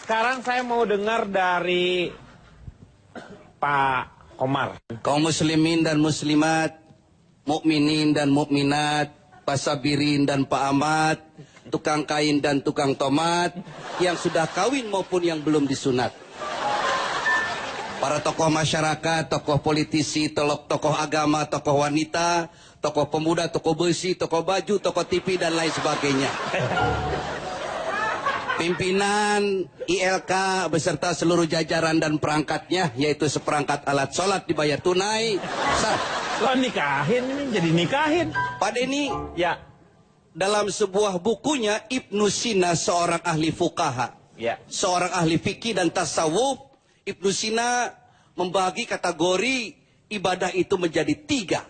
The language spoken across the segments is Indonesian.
sekarang saya mau dengar dari Pak Komar. Kaum muslimin dan muslimat, mukminin dan mukminat, pasabirin dan Pak Ahmad, tukang kain dan tukang tomat, yang sudah kawin maupun yang belum disunat. Para tokoh masyarakat, tokoh politisi, tokoh agama, tokoh wanita, tokoh pemuda, tokoh besi, tokoh baju, tokoh TV, dan lain sebagainya. Pimpinan ILK beserta seluruh jajaran dan perangkatnya, yaitu seperangkat alat sholat dibayar tunai. Lo nikahin ini, jadi nikahin. Pak Denny, Ya. dalam sebuah bukunya Ibnu Sina, seorang ahli fuqaha, Ya. seorang ahli fikih dan tasawuf, Ibnu Sina membagi kategori ibadah itu menjadi 3.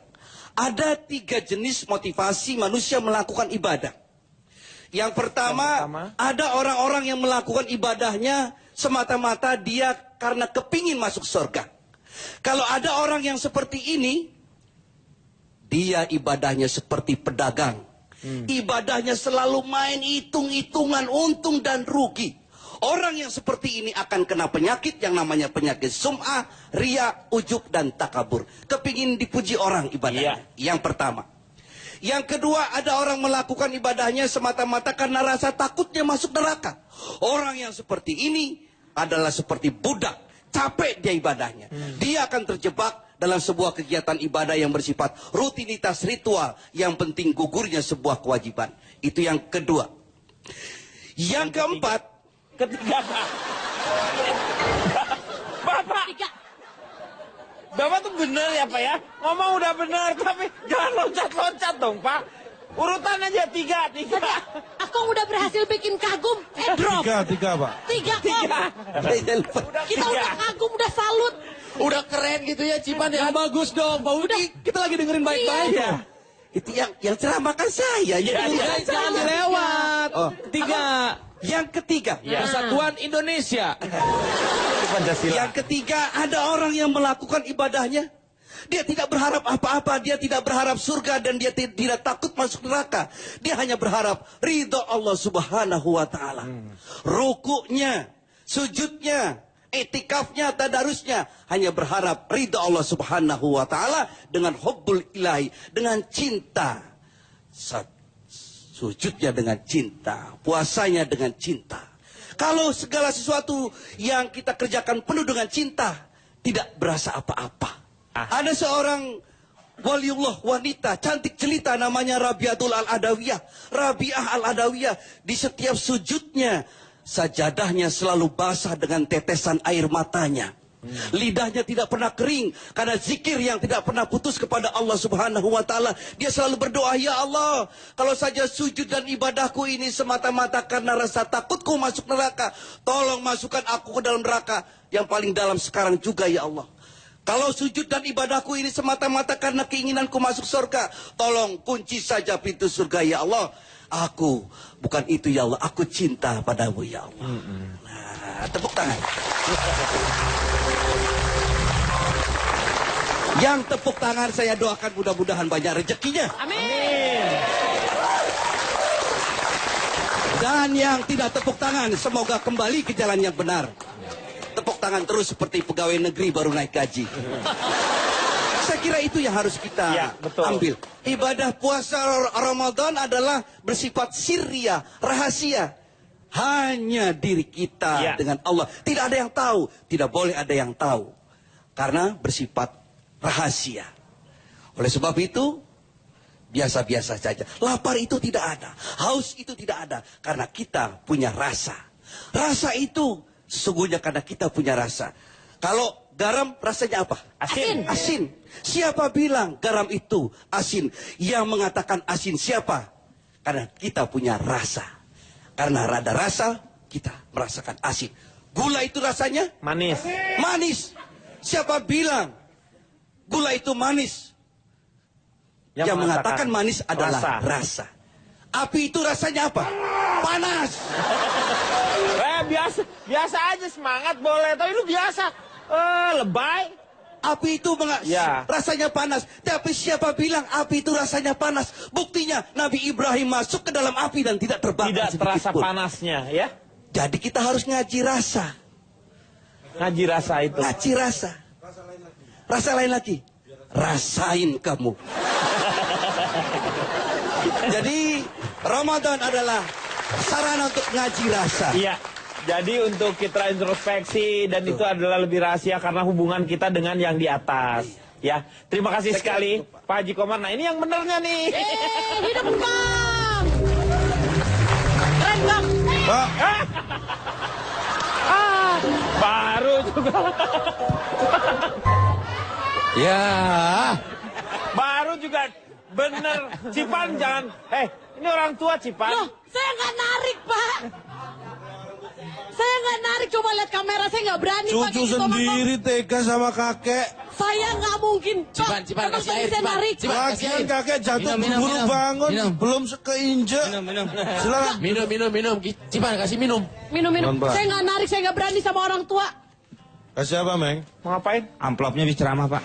Ada 3 jenis motivasi manusia melakukan ibadah. Yang pertama, ada orang-orang yang melakukan ibadahnya semata-mata dia karena kepingin masuk surga. Kalau ada orang yang seperti ini, dia ibadahnya seperti pedagang. Ibadahnya selalu main hitung-hitungan untung dan rugi. Orang yang seperti ini akan kena penyakit yang namanya penyakit sum'ah, riya, ujub, dan takabur. Kepingin dipuji orang ibadahnya. Yang pertama. Yang kedua, ada orang melakukan ibadahnya semata-mata karena rasa takutnya masuk neraka. Orang yang seperti ini adalah seperti budak. Capek dia ibadahnya. Dia akan terjebak dalam sebuah kegiatan ibadah yang bersifat rutinitas ritual. Yang penting gugurnya sebuah kewajiban. Itu yang kedua. Yang keempat. Ketiga, Pak. Bapak. Bapak tuh bener ya, Pak ya? Ngomong udah bener, tapi jangan loncat-loncat dong, Pak. Urutan aja 3. Aku udah berhasil bikin kagum, drop. 3, Pak. 3 kok. Kita udah kagum, udah salut. Udah keren gitu ya, Cipan ya. Bagus dong, Pak Udi. Kita lagi dengerin baik-baik. Iya. Itu yang ceramahkan saya. Jangan dilewat. Oh. 3. Yang ketiga. Persatuan Indonesia. Pancasila. Yang ketiga, ada orang yang melakukan ibadahnya. Dia tidak berharap apa-apa. Dia tidak berharap surga dan dia tidak takut masuk neraka. Dia hanya berharap ridho Allah Subhanahu wa ta'ala. Rukuknya, sujudnya, etikafnya, tadarusnya hanya berharap ridho Allah Subhanahu wa ta'ala dengan hubbul ilahi, dengan cinta. Sujudnya dengan cinta, puasanya dengan cinta. Kalau segala sesuatu yang kita kerjakan penuh dengan cinta, tidak berasa apa-apa. Ada seorang waliullah wanita, cantik jelita, namanya Rabiatul Al-Adawiyah. Rabiah Al-Adawiyah, di setiap sujudnya, sajadahnya selalu basah dengan tetesan air matanya. Lidahnya tidak pernah kering karena zikir yang tidak pernah putus kepada Allah Subhanahu wa ta'ala. Dia selalu berdoa, ya Allah, kalau saja sujud dan ibadahku ini semata-mata karena rasa takutku masuk neraka, tolong masukkan aku ke dalam neraka yang paling dalam sekarang juga, ya Allah. Kalau sujud dan ibadahku ini semata-mata karena keinginanku masuk surga, tolong kunci saja pintu surga, ya Allah. Aku bukan itu, ya Allah, aku cinta padamu, ya Allah. Nah, tepuk tangan. Yang tepuk tangan saya doakan mudah-mudahan banyak rezekinya. Amin. Dan yang tidak tepuk tangan semoga kembali ke jalan yang benar. Tepuk tangan terus seperti pegawai negeri baru naik gaji. Saya kira itu yang harus kita ambil. Ibadah puasa Ramadan adalah bersifat sirria, rahasia. Hanya diri kita dengan Allah. Tidak ada yang tahu. Tidak boleh ada yang tahu. Karena bersifat rahasia. Oleh sebab itu, biasa-biasa saja. Lapar itu tidak ada. Haus itu tidak ada. Karena kita punya rasa. Rasa itu sesungguhnya karena kita punya rasa. Kalau garam rasanya apa? Asin. Asin. Siapa bilang garam itu asin? Yang mengatakan asin siapa? Karena kita punya rasa. Karena ada rasa, kita merasakan asin. Gula itu rasanya? Manis. Manis. Siapa bilang gula itu manis? Yang mengatakan manis adalah rasa. Api itu rasanya apa? Panas. Biasa aja, semangat boleh, tapi lu biasa lebay. Api itu rasanya panas. Tapi siapa bilang api itu rasanya panas? Buktinya Nabi Ibrahim masuk ke dalam api dan tidak terbakar Tidak terasa sedikitpun. panasnya, ya. Jadi kita harus ngaji rasa. Ngaji rasa itu. Ngaji rasa. Rasa lain lagi. Rasain kamu. Jadi Ramadan adalah sarana untuk ngaji rasa. Iya. Jadi untuk kita introspeksi dan itu adalah lebih rahasia karena hubungan kita dengan yang di atas. Ya, terima kasih sekali Pak Haji Komar. Nah ini yang benernya nih. Hidup Bang. Keren Bang. Pak. Baru juga. Ya. Baru juga bener. Cipan jangan. Ini orang tua Cipan. Loh, saya nggak narik Pak. Saya nggak narik, coba lihat kamera, saya nggak berani pakai Cucu gitu, Bang. sendiri tega sama kakek. Saya nggak mungkin. Cipan, Cipan, Emang kasih tadi air, saya Cipan. narik. Cipan. Lagian kakek jatuh Minum, buru minum. bangun. Minum. Belum sekeinjek. Minum. Silakan. Minum. Cipan, kasih minum. Minum. Mbak. Saya nggak narik, saya nggak berani sama orang tua. Kasih apa, Meng? Mau ngapain? Amplopnya habis ceramah, Pak.